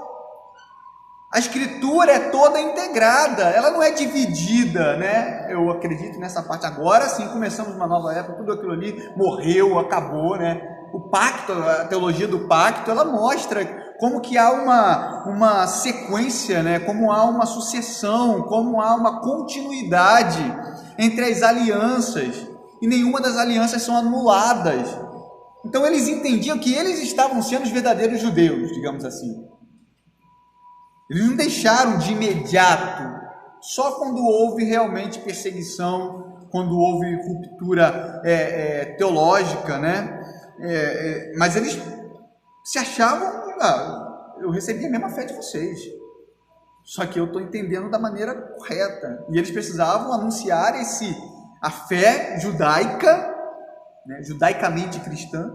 A Escritura é toda integrada, ela não é dividida, né? Eu acredito nessa parte. Agora sim, começamos uma nova época, tudo aquilo ali morreu, acabou, né? O pacto, a teologia do pacto, ela mostra como que há uma sequência, né? Como há uma sucessão, como há uma continuidade entre as alianças, e nenhuma das alianças são anuladas. Então eles entendiam que eles estavam sendo os verdadeiros judeus, digamos assim. Eles não deixaram de imediato, só quando houve realmente perseguição, quando houve ruptura teológica, né? Mas eles se achavam, eu recebi a mesma fé de vocês, só que eu estou entendendo da maneira correta. E eles precisavam anunciar a fé judaica, né, judaicamente cristã,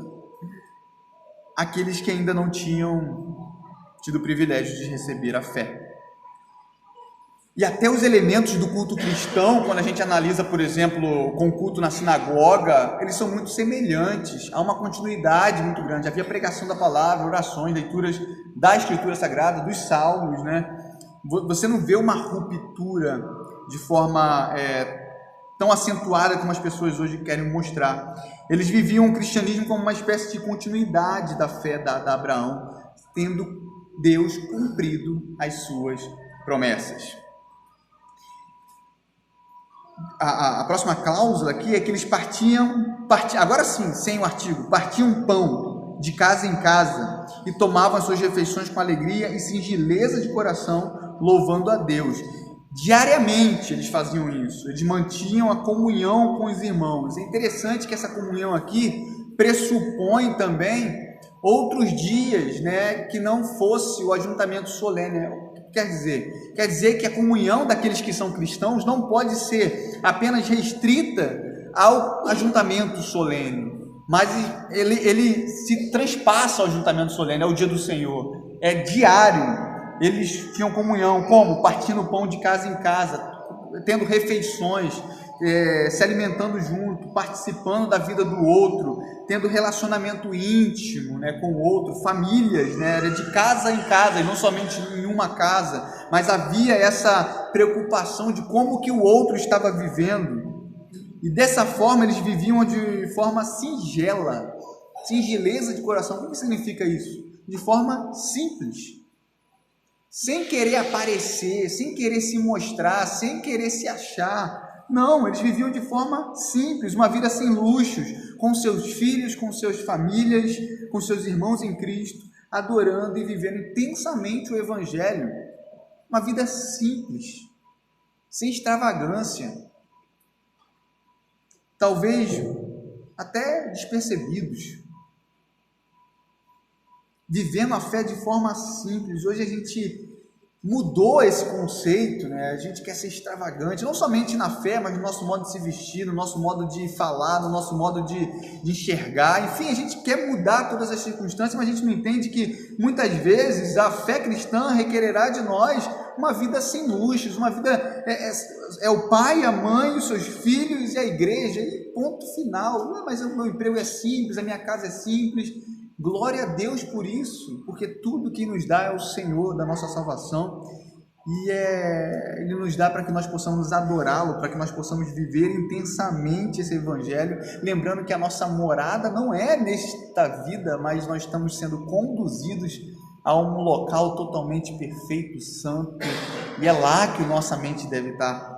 àqueles que ainda não tinham tido o privilégio de receber a fé. E até os elementos do culto cristão, quando a gente analisa, por exemplo, com o culto na sinagoga, eles são muito semelhantes, há uma continuidade muito grande. Havia pregação da palavra, orações, leituras da Escritura Sagrada, dos salmos, né? Você não vê uma ruptura de forma tão acentuada como as pessoas hoje querem mostrar. Eles viviam o cristianismo como uma espécie de continuidade da fé da Abraão, tendo Deus cumprido as suas promessas. A próxima cláusula aqui é que eles partiam, agora sim, sem o artigo, partiam pão de casa em casa e tomavam as suas refeições com alegria e singeleza de coração, louvando a Deus. Diariamente eles faziam isso, eles mantinham a comunhão com os irmãos. É interessante que essa comunhão aqui pressupõe também outros dias, né, que não fosse o ajuntamento solene. O que quer dizer? Quer dizer que a comunhão daqueles que são cristãos não pode ser apenas restrita ao ajuntamento solene, mas ele se transpassa ao ajuntamento solene, ao dia do Senhor, é diário. Eles tinham comunhão, como? Partindo o pão de casa em casa, tendo refeições, se alimentando junto, participando da vida do outro, tendo relacionamento íntimo, né, com o outro, famílias, né, era de casa em casa, e não somente em uma casa, mas havia essa preocupação de como que o outro estava vivendo, e dessa forma eles viviam de forma singela, singeleza de coração. O que significa isso? De forma simples, sem querer aparecer, sem querer se mostrar, sem querer se achar. Não, eles viviam de forma simples, uma vida sem luxos, com seus filhos, com suas famílias, com seus irmãos em Cristo, adorando e vivendo intensamente o Evangelho. Uma vida simples, sem extravagância, talvez até despercebidos, vivendo a fé de forma simples. Hoje a gente mudou esse conceito, né? A gente quer ser extravagante, não somente na fé, mas no nosso modo de se vestir, no nosso modo de falar, no nosso modo de enxergar. Enfim, a gente quer mudar todas as circunstâncias, mas a gente não entende que muitas vezes a fé cristã requererá de nós uma vida sem luxos, uma vida é o pai, a mãe, os seus filhos e a igreja, e ponto final. Não, mas o meu emprego é simples, a minha casa é simples. Glória a Deus por isso, porque tudo que nos dá é o Senhor da nossa salvação, e Ele nos dá para que nós possamos adorá-lo, para que nós possamos viver intensamente esse Evangelho, lembrando que a nossa morada não é nesta vida, mas nós estamos sendo conduzidos a um local totalmente perfeito, santo, e é lá que nossa mente deve estar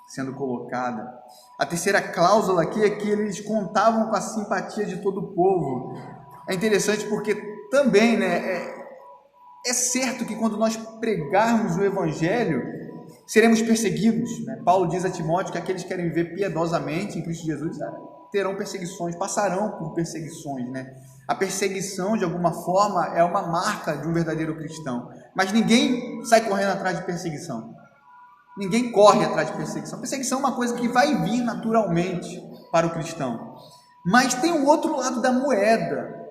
sendo colocada. A terceira cláusula aqui é que eles contavam com a simpatia de todo o povo. É interessante porque também, né, é certo que quando nós pregarmos o Evangelho, seremos perseguidos, né? Paulo diz a Timóteo que aqueles que querem viver piedosamente em Cristo Jesus terão perseguições, passarão por perseguições, né? A perseguição, de alguma forma, é uma marca de um verdadeiro cristão, mas ninguém sai correndo atrás de perseguição, ninguém corre atrás de perseguição. Perseguição é uma coisa que vai vir naturalmente para o cristão, mas tem um outro lado da moeda,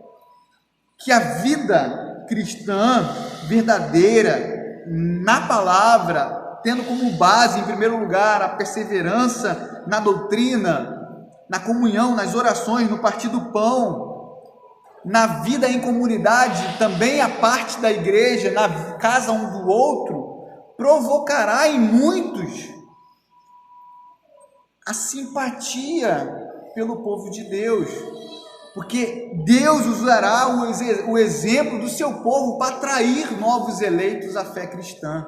que a vida cristã verdadeira, na palavra, tendo como base, em primeiro lugar, a perseverança na doutrina, na comunhão, nas orações, no partir do pão, na vida em comunidade, também a parte da igreja, na casa um do outro, provocará em muitos a simpatia pelo povo de Deus, porque Deus usará o exemplo do seu povo para atrair novos eleitos à fé cristã.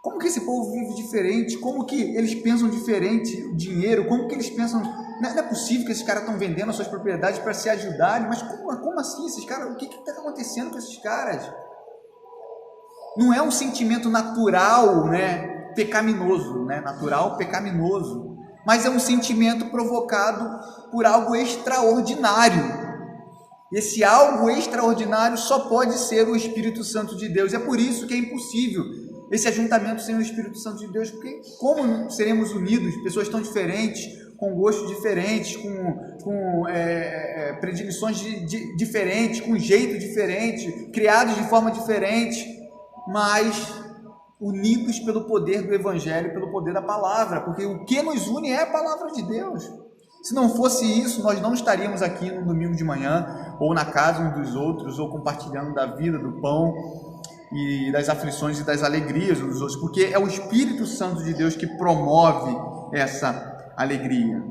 Como que esse povo vive diferente? Como que eles pensam diferente o dinheiro? Como que eles pensam... Não é possível que esses caras estão vendendo as suas propriedades para se ajudarem, mas como assim esses caras? O que está acontecendo com esses caras? Não é um sentimento natural, né? Pecaminoso, né? Natural, pecaminoso. Mas é um sentimento provocado por algo extraordinário. Esse algo extraordinário só pode ser o Espírito Santo de Deus. É por isso que é impossível esse ajuntamento sem o Espírito Santo de Deus, porque como seremos unidos, pessoas tão diferentes, com gostos diferentes, com predileções diferentes, com jeito diferente, criados de forma diferente, mas unidos pelo poder do Evangelho, pelo poder da palavra, porque o que nos une é a palavra de Deus. Se não fosse isso, nós não estaríamos aqui no domingo de manhã, ou na casa uns dos outros, ou compartilhando da vida, do pão, e das aflições e das alegrias uns dos outros, porque é o Espírito Santo de Deus que promove essa alegria,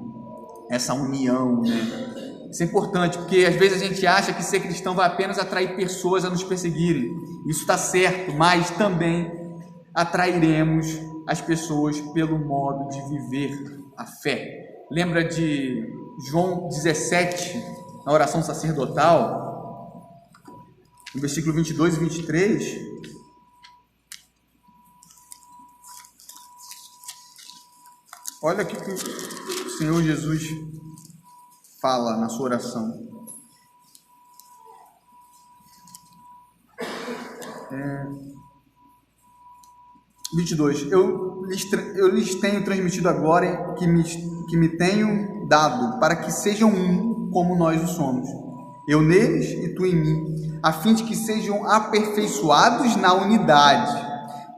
essa união, né? Isso é importante, porque às vezes a gente acha que ser cristão vai apenas atrair pessoas a nos perseguirem. Isso está certo, mas também atrairemos as pessoas pelo modo de viver a fé. Lembra de João 17, na oração sacerdotal, no versículo 22 e 23? Olha o que o Senhor Jesus fala na sua oração. 22. Eu lhes tenho transmitido a glória que me tenho dado, para que sejam um como nós o somos, eu neles e tu em mim, a fim de que sejam aperfeiçoados na unidade,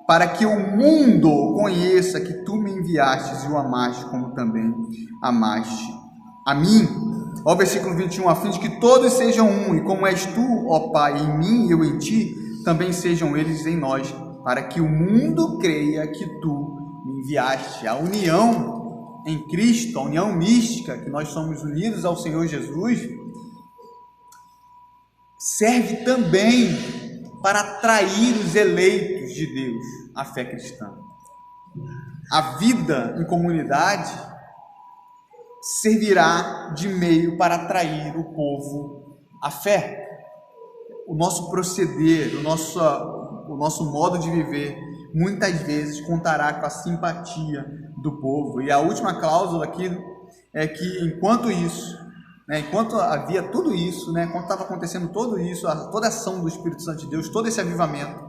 para que o mundo conheça que tu me enviastes e o amaste como também amaste a mim. Ó, versículo 21, a fim de que todos sejam um, e como és tu, ó Pai, em mim e eu em ti, também sejam eles em nós, para que o mundo creia que tu me enviaste. A união em Cristo, a união mística, que nós somos unidos ao Senhor Jesus, serve também para atrair os eleitos de Deus à fé cristã. a vida em comunidade servirá de meio para atrair o povo à fé. O nosso proceder, o nosso modo de viver, muitas vezes contará com a simpatia do povo. E a última cláusula aqui é que enquanto havia tudo isso, enquanto estava acontecendo tudo isso, toda a ação do Espírito Santo de Deus, todo esse avivamento,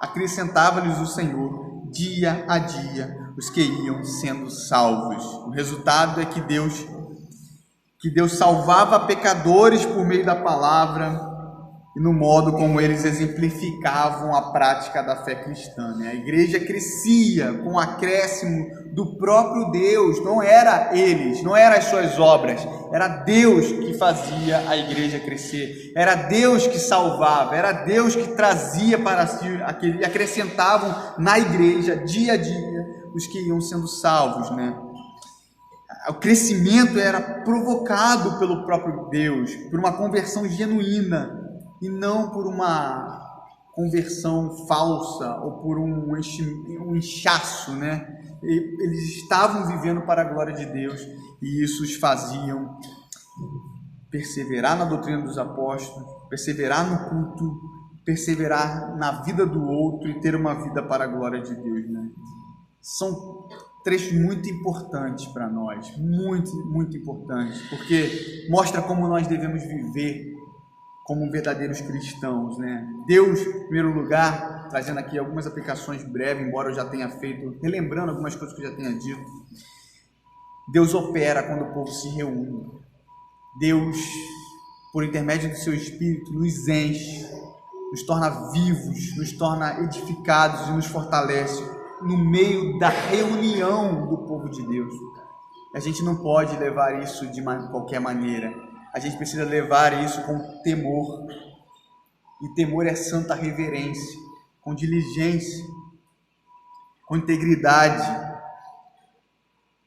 acrescentava-lhes o Senhor dia a dia os que iam sendo salvos. O resultado é que Deus salvava pecadores por meio da palavra e no modo como eles exemplificavam a prática da fé cristã. A igreja crescia com o acréscimo do próprio Deus, não era eles, não eram as suas obras, era Deus que fazia a igreja crescer, era Deus que salvava, era Deus que trazia para si, e acrescentavam na igreja, dia a dia, os que iam sendo salvos, O crescimento era provocado pelo próprio Deus, por uma conversão genuína, e não por uma conversão falsa ou por um inchaço, Eles estavam vivendo para a glória de Deus e isso os faziam perseverar na doutrina dos apóstolos, perseverar no culto, perseverar na vida do outro e ter uma vida para a glória de Deus. São trechos muito importantes para nós, muito, muito importantes, porque mostra como nós devemos viver como verdadeiros cristãos, Deus, em primeiro lugar, trazendo aqui algumas aplicações breves, embora eu já tenha feito, relembrando algumas coisas que eu já tenha dito. Deus opera quando o povo se reúne. Deus, por intermédio do seu Espírito, nos enche, nos torna vivos, nos torna edificados e nos fortalece no meio da reunião do povo de Deus. A gente não pode levar isso de qualquer maneira. A gente precisa levar isso com temor. E temor é santa reverência, com diligência, com integridade.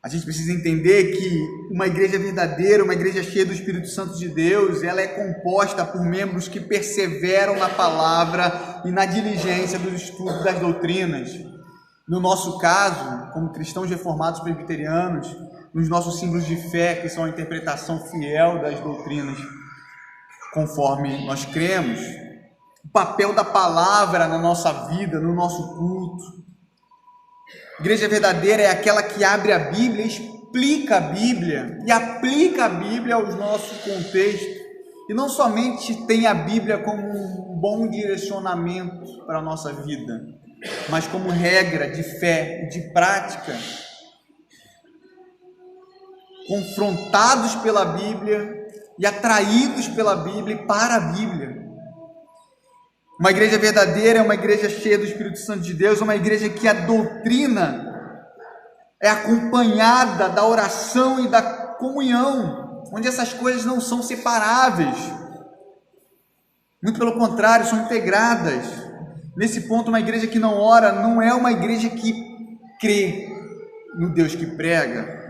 A gente precisa entender que uma igreja verdadeira, uma igreja cheia do Espírito Santo de Deus, ela é composta por membros que perseveram na palavra e na diligência do estudo das doutrinas. No nosso caso, como cristãos reformados presbiterianos, nos nossos símbolos de fé, que são a interpretação fiel das doutrinas, conforme nós cremos, o papel da palavra na nossa vida, no nosso culto. Igreja verdadeira é aquela que abre a Bíblia, explica a Bíblia e aplica a Bíblia ao nosso contexto. E não somente tem a Bíblia como um bom direcionamento para a nossa vida, mas como regra de fé e de prática, confrontados pela Bíblia e atraídos pela Bíblia e para a Bíblia. Uma igreja verdadeira é uma igreja cheia do Espírito Santo de Deus, uma igreja que a doutrina é acompanhada da oração e da comunhão, onde essas coisas não são separáveis, muito pelo contrário, são integradas. Nesse ponto, uma igreja que não ora não é uma igreja que crê no Deus que prega.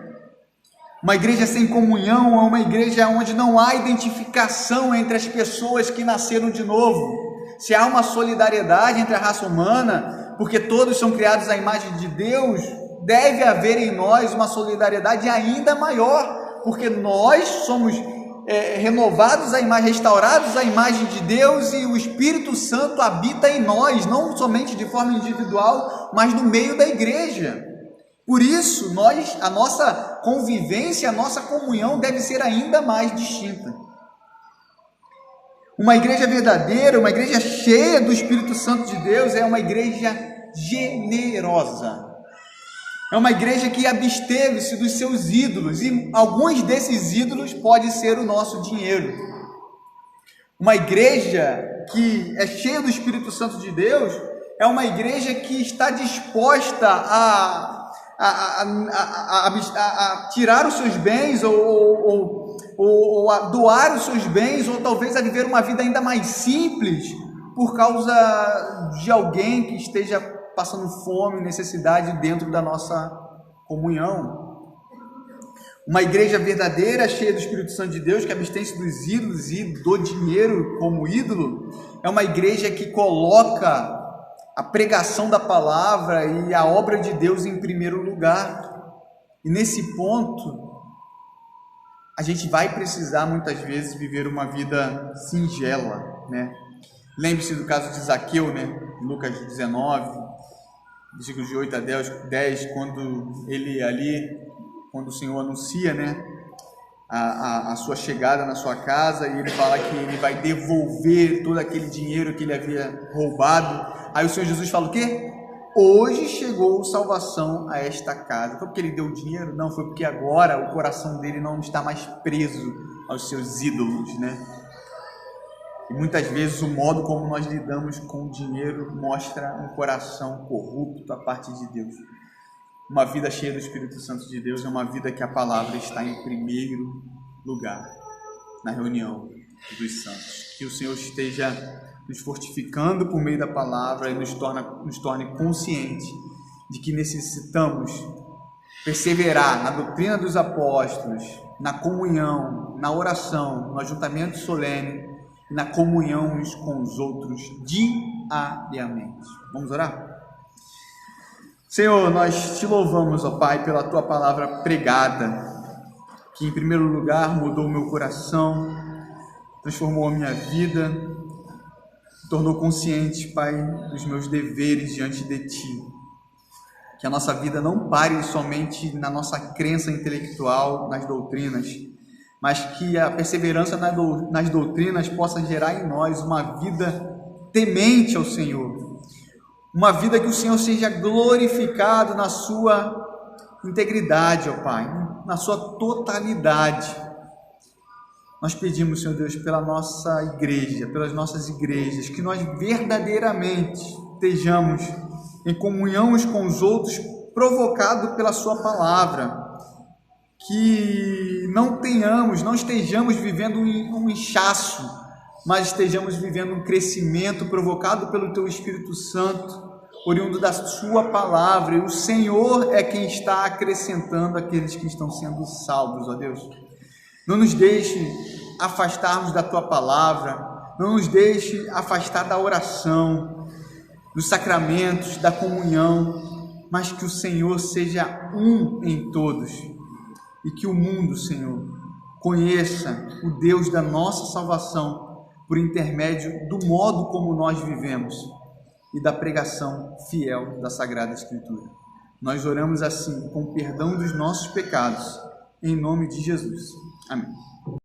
Uma igreja sem comunhão é uma igreja onde não há identificação entre as pessoas que nasceram de novo. Se há uma solidariedade entre a raça humana, porque todos são criados à imagem de Deus, deve haver em nós uma solidariedade ainda maior, porque nós somos renovados à imagem, restaurados à imagem de Deus, e o Espírito Santo habita em nós, não somente de forma individual, mas no meio da igreja. Por isso, a nossa convivência, a nossa comunhão deve ser ainda mais distinta. Uma igreja verdadeira, uma igreja cheia do Espírito Santo de Deus, é uma igreja generosa. É uma igreja que absteve-se dos seus ídolos, e alguns desses ídolos pode ser o nosso dinheiro. Uma igreja que é cheia do Espírito Santo de Deus é uma igreja que está disposta a tirar os seus bens ou a doar os seus bens, ou talvez a viver uma vida ainda mais simples por causa de alguém que esteja passando fome, necessidade dentro da nossa comunhão. Uma igreja verdadeira, cheia do Espírito Santo de Deus, que abstém-se dos ídolos e do dinheiro como ídolo, é uma igreja que coloca a pregação da palavra e a obra de Deus em primeiro lugar. E nesse ponto, a gente vai precisar muitas vezes viver uma vida singela, né? Lembre-se do caso de Zaqueu, né? Lucas 19, versículos de 8 a 10, quando ele ali, quando o Senhor anuncia, né, a sua chegada na sua casa, e ele fala que ele vai devolver todo aquele dinheiro que ele havia roubado. Aí o Senhor Jesus fala o quê? Hoje chegou salvação a esta casa. Foi porque ele deu dinheiro? Não, foi porque agora o coração dele não está mais preso aos seus ídolos, né? E muitas vezes o modo como nós lidamos com o dinheiro mostra um coração corrupto à parte de Deus. Uma vida cheia do Espírito Santo de Deus é uma vida que a palavra está em primeiro lugar na reunião dos santos. Que o Senhor esteja nos fortificando por meio da palavra e nos torne conscientes de que necessitamos perseverar na doutrina dos apóstolos, na comunhão, na oração, no ajuntamento solene, na comunhão uns com os outros diariamente. Vamos orar? Senhor, nós te louvamos, ó Pai, pela tua palavra pregada, que em primeiro lugar mudou o meu coração, transformou a minha vida, me tornou consciente, Pai, dos meus deveres diante de ti. Que a nossa vida não pare somente na nossa crença intelectual, nas doutrinas, mas que a perseverança nas doutrinas possa gerar em nós uma vida temente ao Senhor, uma vida que o Senhor seja glorificado na sua integridade, ó Pai, na sua totalidade. Nós pedimos, Senhor Deus, pela nossa igreja, pelas nossas igrejas, que nós verdadeiramente estejamos em comunhão uns com os outros, provocado pela sua palavra, que não estejamos vivendo um inchaço, mas estejamos vivendo um crescimento provocado pelo Teu Espírito Santo, oriundo da Sua palavra, e o Senhor é quem está acrescentando aqueles que estão sendo salvos, ó Deus. Não nos deixe afastarmos da Tua palavra, não nos deixe afastar da oração, dos sacramentos, da comunhão, mas que o Senhor seja um em todos, e que o mundo, Senhor, conheça o Deus da nossa salvação por intermédio do modo como nós vivemos e da pregação fiel da Sagrada Escritura. Nós oramos assim, com o perdão dos nossos pecados, em nome de Jesus. Amém.